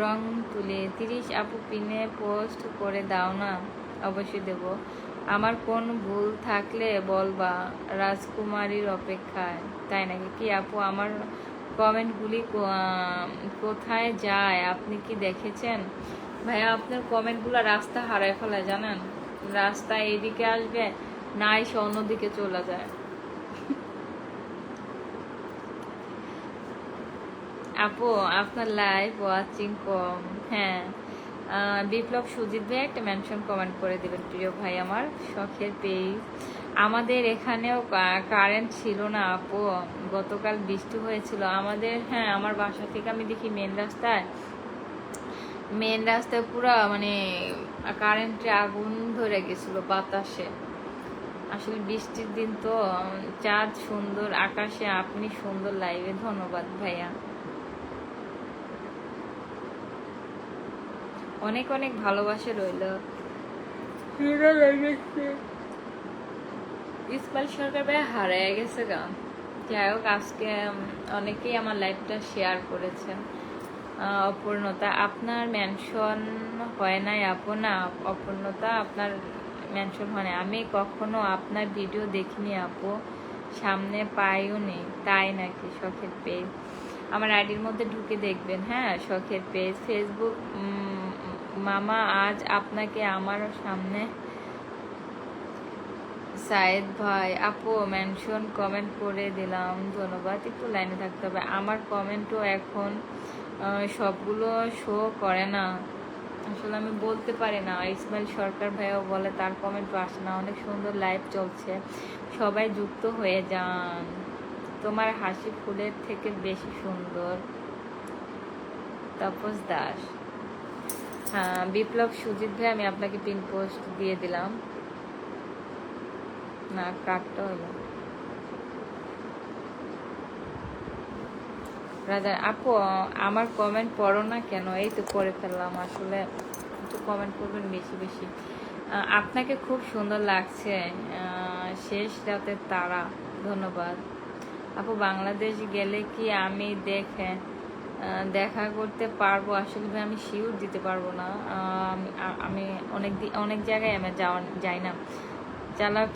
রং তুলে 30 আপু পিনে পোস্ট করে দাও না। অবশ্যই দেব, আমার কোন ভুল থাকলে বলবা। রাজকুমারীর অপেক্ষায়, তাই নাকি? কি আপু আমার কমেন্টগুলি কোথায় যায় আপনি কি দেখেছেন? ভাইয়া আপনার কমেন্টগুলো রাস্তা হারায় ফেলায় জানেন, রাস্তা এদিকে আসবে না এসে অন্যদিকে চলে যায়। আপু আপনার লাইভ ওয়াচিং কম। হ্যাঁ বিপ্লব সুজিত ভাই একটা মেনশন কমেন্ট করে দেবেন প্রিয় ভাই। আমার শখের পেজ, আমাদের এখানেও কারেন্ট ছিল না আপু, গতকাল বৃষ্টি হয়েছিল আমাদের। হ্যাঁ আমার বাসা থেকে আমি দেখি মেন রাস্তায় পুরো মানে কারেন্টে আগুন ধরে গেছিল বাতাসে। আসলে বৃষ্টির দিন তো, চাঁদ সুন্দর আকাশে, আপনি সুন্দর লাইভে। ধন্যবাদ ভাইয়া, অনেক অনেক ভালোবাসা রইল। ইসমাইল সরকার ভাই হারিয়ে গেছে গা। যাই হোক আজকে অনেকেই আমার লাইভটা শেয়ার করেছেন। অপূর্ণতা আপনার মেনশন হয় নাই আপু? না অপূর্ণতা আপনার মেনশন হয় না, আমি কখনো আপনার ভিডিও দেখিনি আপু, সামনে পাইও নেই। তাই নাকি? শখের পেজ আমার আইডির মধ্যে ঢুকে দেখবেন। হ্যাঁ শখের পেজ ফেসবুক। মামা আজ আপনাকে আমার সামনে। সায়েদ ভাই আপু মেনশন কমেন্ট করে দিলাম, ধন্যবাদ। একটু লাইনে থাকতে হবে, আমার কমেন্টও এখন সবগুলো শো করে না, আসলে আমি বলতে পারি না। ইসমাইল সরকার ভাইও বলে তার কমেন্টও আসে না। অনেক সুন্দর লাইভ চলছে, সবাই যুক্ত হয়ে যান। তোমার হাসি ফুলের থেকে বেশি সুন্দর। তাপস দাস। হ্যাঁ বিপ্লব সুজিত ভাই আমি আপনাকে পিন পোস্ট দিয়ে দিলাম। না কাটটা হলো রাজা। আপু আমার কমেন্ট পড়ো না কেন? এই তো পড়ে ফেললাম। আসলে একটু কমেন্ট করবেন বেশি বেশি। আপনাকে খুব সুন্দর লাগছে, শেষ রাতের তারা। ধন্যবাদ আপু। বাংলাদেশ গেলে কি আমি দেখা করতে পারবো? আসলে ভাই আমি শিওর দিতে পারবো না, আমি অনেক জায়গায় আমি যাই না। চালাক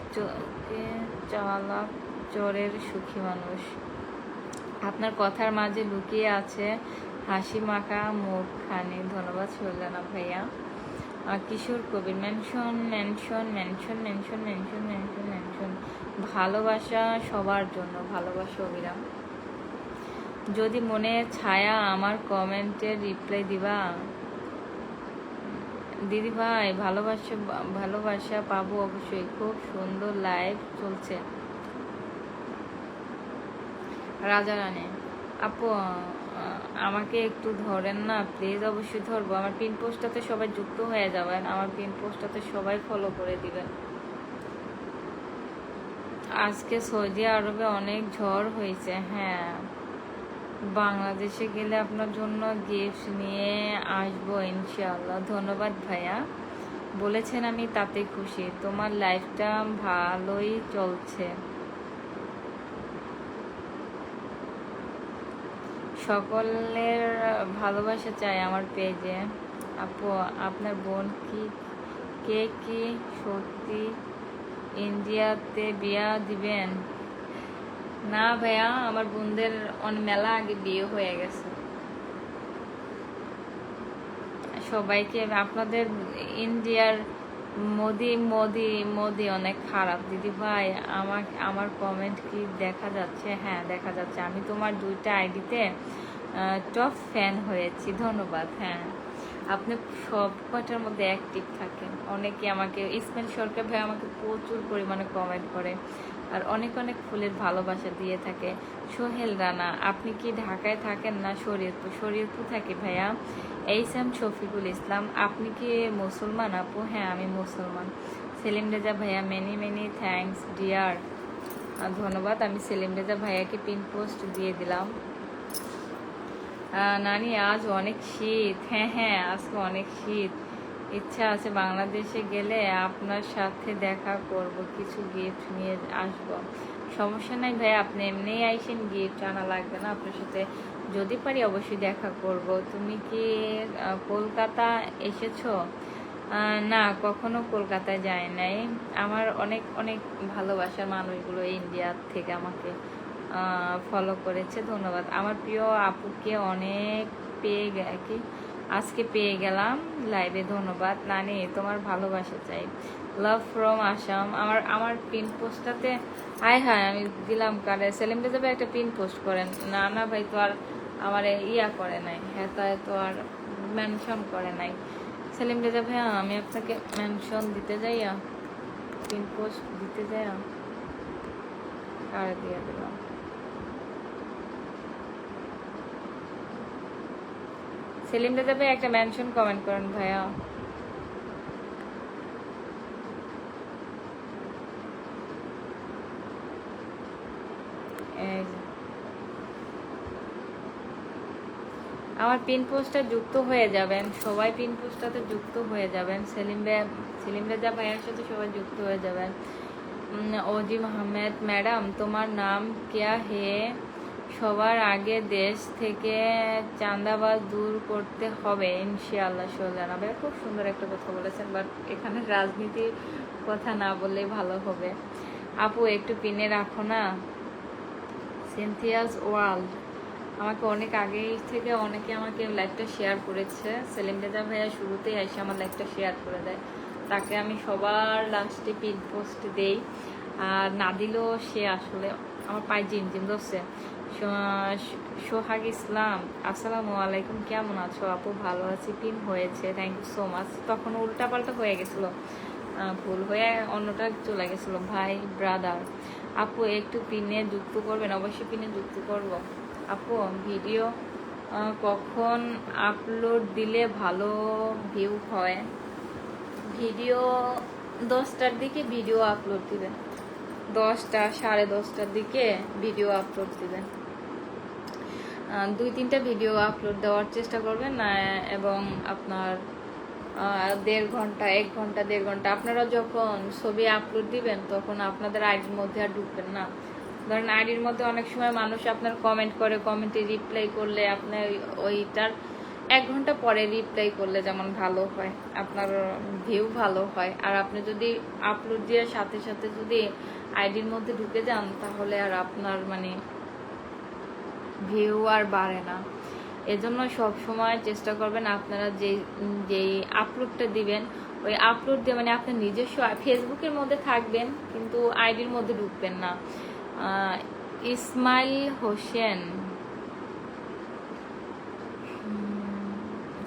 চোরের সুখী মানুষ। আপনার কথার মাঝে লুকিয়ে আছে হাসি মাখা মুখখানি। ধন্যবাদ সোহেলানা ভাইয়া। কিশোর কবির মেনশন। ভালোবাসা সবার জন্য, ভালোবাসা অবিরাম। যদি মনে ছায়া আমার কমেন্টের রিপ্লাই দিবা। দিদি ভাই ভালোবাসা ভালোবাসা পাবো অবশ্যই, খুব সুন্দর লাইভ চলছে। রাজা রানী আপু আমাকে একটু ধরেন না প্লিজ। অবশ্যই ধরবো। আমার পিন পোস্টটাতে সবাই যুক্ত হয়ে যাবেন, আমার পিন পোস্টটাতে সবাই ফলো করে দিবেন। আজকে সৌদি আরবে অনেক ঝড় হয়েছে। হ্যাঁ, বাংলাদেশে গেলে আপনার জন্য গিফট নিয়ে আসবো ইনশাআল্লাহ। ধন্যবাদ ভাইয়া, বলেছেন আমি তাতে খুশি। তোমার লাইফটা ভালোই চলছে। সকলের ভালোবাসা চাই আমার পেজে। আপু আপনার বোন কি সত্যি ইন্ডিয়াতে বিয়া দিবেন? না ভাইয়া, আমার বোনদের মেলা আগে বিয়ে হয়ে গেছে। সবাইকে আপনাদের ইন্ডিয়ার মোদি মোদি মোদি অনেক খারাপ। দিদি ভাই আমার কমেন্ট কি দেখা যাচ্ছে? হ্যাঁ দেখা যাচ্ছে। আমি তোমার 2টা আইডিতে টপ ফ্যান হয়েছি। ধন্যবাদ। হ্যাঁ, আপনি সব কটার মধ্যে অ্যাক্টিভ থাকেন। অনেকে আমাকে, ইসমাইল সরকার ভাই আমাকে প্রচুর পরিমাণে কমেন্ট করে আর অনেক অনেক ফুলের ভালোবাসা দিয়ে থাকে। সোহেল রানা আপনি কি ঢাকায় থাকেন না শরীয়তপুর? শরীয়তপুর থাকি ভাইয়া। এইসাম শফিকুল ইসলাম আপনি কি মুসলমান আপু? হ্যাঁ আমি মুসলমান। সেলিম রেজা ভাইয়া মেনি মেনি থ্যাঙ্কস ডিয়ার। ধন্যবাদ। আমি সেলিম রেজা ভাইয়াকে পিন পোস্ট দিয়ে দিলাম। নানি আজ অনেক শীত। হ্যাঁ হ্যাঁ, আজকে অনেক শীত। ইচ্ছা আছে বাংলাদেশে গেলে আপনার সাথে দেখা করব, কিছু গিফট নিয়ে আসব। সমস্যা নাই ভাই, আপনি এমনিই আইসেন, গিফট আনা লাগবে না। আপনার সাথে যদি পারি অবশ্যই দেখা করব। তুমি কি কলকাতা এসেছো? না, কখনো কলকাতায় যাই নাই। আমার অনেক অনেক ভালোবাসার মানুষগুলো ইন্ডিয়া থেকে আমাকে ফলো করেছে। ধন্যবাদ। আমার প্রিয় আপুকে অনেক আজকে পেয়ে গেলাম লাইভে। ধন্যবাদ নানি, তোমার ভালোবাসা চাই। Love from Assam. আমার পিন পোস্টটাতে হাই আমি দিলাম কারে। সেলিম রেজা ভাই একটা পিন পোস্ট করেন। না না ভাই, তো আর আমার ইয়া করে নাই, হ্যাঁ তো আর মেনশন করে নাই। সেলিম রেজা ভাই আমি আপনাকে মেনশন দিতে যাইয়া, পিন পোস্ট দিতে যাইয়া কারে দিয়ে দিলাম। সেলিম রেজা ভাই একটা মেনশন কমেন্ট করেন ভাইয়া। আমার পিন পোস্টটা যুক্ত হয়ে যাবেন সবাই, পিন পোস্টটাতে যুক্ত হয়ে যাবেন। সেলিম রেজা ভাইয়ের সাথে সবাই যুক্ত হয়ে যাবেন। ওজি আহমেদ ম্যাডাম তোমার নাম কেয়া হে? সবার আগে দেশ থেকে চাঁদাবাজ দূর করতে হবে ইনশাআল্লাহ। সোহেল ভাই খুব সুন্দর একটা কথা বলেছেন, বাট এখানে রাজনীতির কথা না বললে ভালো হবে। আপু একটু পিনে রাখো না। সিনথিয়াস ওয়ার্ল্ড আমাকে অনেক আগে থেকে অনেকে আমাকে লাইভটা শেয়ার করেছে। সেলিম রেজা ভাইয়া শুরুতেই এসে আমার লাইভটা শেয়ার করে দেয়, তাকে আমি সবার লাস্টে পিন পোস্ট দেই। আর না দিলেও সে আসলে আমার পায়ে জিমজিম ধরছে। সোহাগ ইসলাম আসসালামু আলাইকুম, কেমন আছো আপু? ভালো আছি, পিন হয়েছে, থ্যাংক ইউ সো মাচ। তখন উল্টাপাল্টা হয়ে গেছিলো, ভুল হয়ে অন্যটা চলে গেছিলো। ভাই ব্রাদার আপু একটু পিনে যুক্ত করবেন? অবশ্যই পিনে যুক্ত করব। আপু ভিডিও কখন আপলোড দিলে ভালো ভিউ হয়? ভিডিও 10টার দিকে ভিডিও আপলোড দিবেন। 10টা 10:30টার দিকে ভিডিও আপলোড দিবেন। 2-3টা ভিডিও আপলোড দেওয়ার চেষ্টা করবেন না, এবং আপনার 1.5 ঘন্টা 1 ঘন্টা আপনারা যখন ছবি আপলোড দিবেন তখন আপনাদের আইডির মধ্যে আর ঢুকবেন না। ধরেন আইডির মধ্যে অনেক সময় মানুষ আপনার কমেন্ট করে, কমেন্টে রিপ্লাই করলে আপনার ওইটার 1 ঘন্টা পরে রিপ্লাই করলে যেমন ভালো হয়, আপনার ভিউ ভালো হয়। আর আপনি যদি আপলোড দেওয়ার সাথে সাথে যদি আইডির মধ্যে ঢুকে যান তাহলে আর আপনার মানে ভিউ আর বাড়ে না। এজন্য সব সময় চেষ্টা করবেন আপনারা যেই আপলোডটা দিবেন ওই আপলোড দিয়ে মানে আপনার নিজস্ব ফেসবুকের মধ্যে থাকবেন কিন্তু আইডির মধ্যে ঢুকবেন না। ইসমাইল হোসেন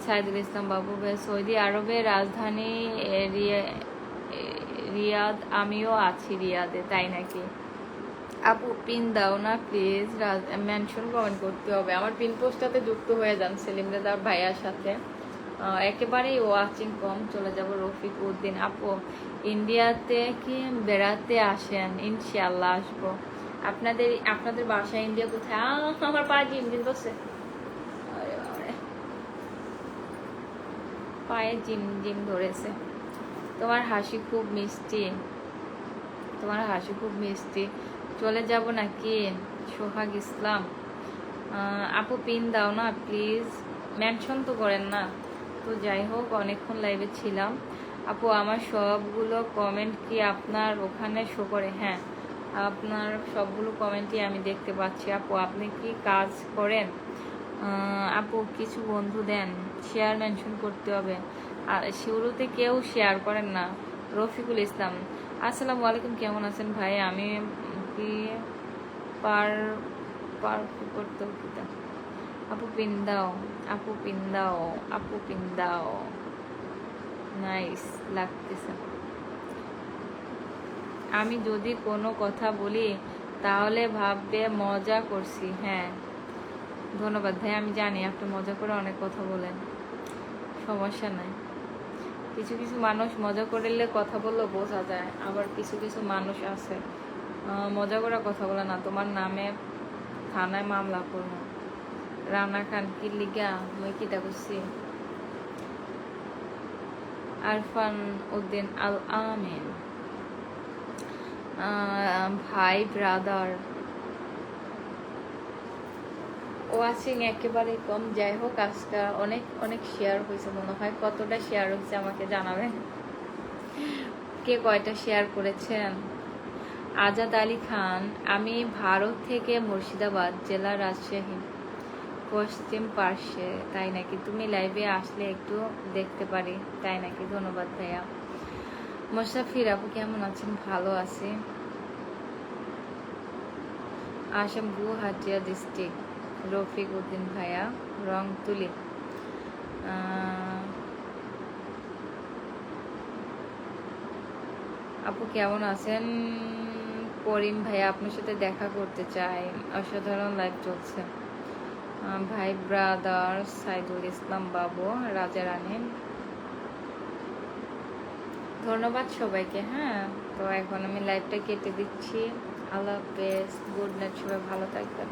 সাইদুল ইসলাম বাবু ভাই, সৌদি আরবের রাজধানী রিয়াদ, আমিও আছি রিয়াদে, তাই নাকি? আপু পিন দাও না প্লিজ, মেনশন কমেন্ট করতে হবে। আমার পিন পোস্টটাতে যুক্ত হয়ে যান সেলিম রেজার ভাইয়ার সাথে। একেবারেই ওয়াচিং কম, চলে যাব রফিক উদ্দিন। আপু ইন্ডিয়াতে কি বেড়াতে আসেন? ইনশাআল্লাহ আসবো। আপনাদের বাসা ইন্ডিয়া কোথায়? আমার পা জিম জিম করছে, পায়ে জিম জিম ধরেছে। তোমার হাসি খুব মিষ্টি, তোমার হাসি খুব মিষ্টি। চলে যাব নাকি? সোহাগ ইসলাম। আপু পিন দাও না প্লিজ, মেনশন তো করেন না। তো যাই হোক, অনেকক্ষণ লাইভে ছিলাম। আপু আমার সবগুলো কমেন্ট কি আপনার ওখানে শো করে? হ্যাঁ, আপনার সবগুলো কমেন্টই আমি দেখতে পাচ্ছি। আপু আপনি কি কাজ করেন? আপু কিছু বন্ধু দেন, শেয়ার মেনশন করতে হবে। আর শুরুতে কেউ শেয়ার করেন না। রফিকুল ইসলাম, আসসালামু আলাইকুম, কেমন আছেন ভাই? আমি কি পার পার করতে হবে? আপু পিন দাও, আপু পিন দাও, আপু পিন দাও। নাইস লাগতেছে। আমি যদি কোনো কথা বলি তাহলে ভাববে মজা করছি। হ্যাঁ ধন্যবাদ ভাই, আমি জানি আপনি মজা করে অনেক কথা বলেন, সমস্যা নাই। কিছু কিছু মানুষ মজা করলে কথা বললেও বোঝা যায়, আবার কিছু কিছু মানুষ আছে মজা করে কথা বলে না, তোমার নামে থানায় মামলা করবো। রানা খান কি লিগা মই কিটা করছি? আরফান উদ্দিন আল আমিন, ভাই ব্রাদার। ওয়াচিং একেবারে কম। যাই হোক, আজকে অনেক অনেক শেয়ার হয়েছে মনে হয়। কতটা শেয়ার হয়েছে আমাকে জানাবেন, কে কয়টা শেয়ার করেছেন। আজাদ আলী খান, আমি ভারত থেকে মুর্শিদাবাদ জেলা, রাজশাহী পশ্চিম পার্শ্বে। তাই নাকি? তুমি লাইভে আসলে একটু দেখতে পারি, তাই নাকি? ধন্যবাদ ভাইয়া। মোসাফির আপু কেমন আছেন? ভালো আছি। আসাম গুয়াহাটিয়া ডিস্ট্রিক্ট, রফিক উদ্দিন ভাইয়া, রংতুলি। আপু কেমন আছেন? করিম ভাইয়া আপনার সাথে দেখা করতে চাই, অসাধারণ লাইভ চলছে। ভাই ব্রাদার সাইদুল ইসলাম বাবু, রাজা রানী। ধন্যবাদ সবাইকে। হ্যাঁ, তো এখন আমি লাইভটা কেটে দিচ্ছি। আল্লাহ হাফেজ, গুড নাইট, সবাই ভালো থাকবেন।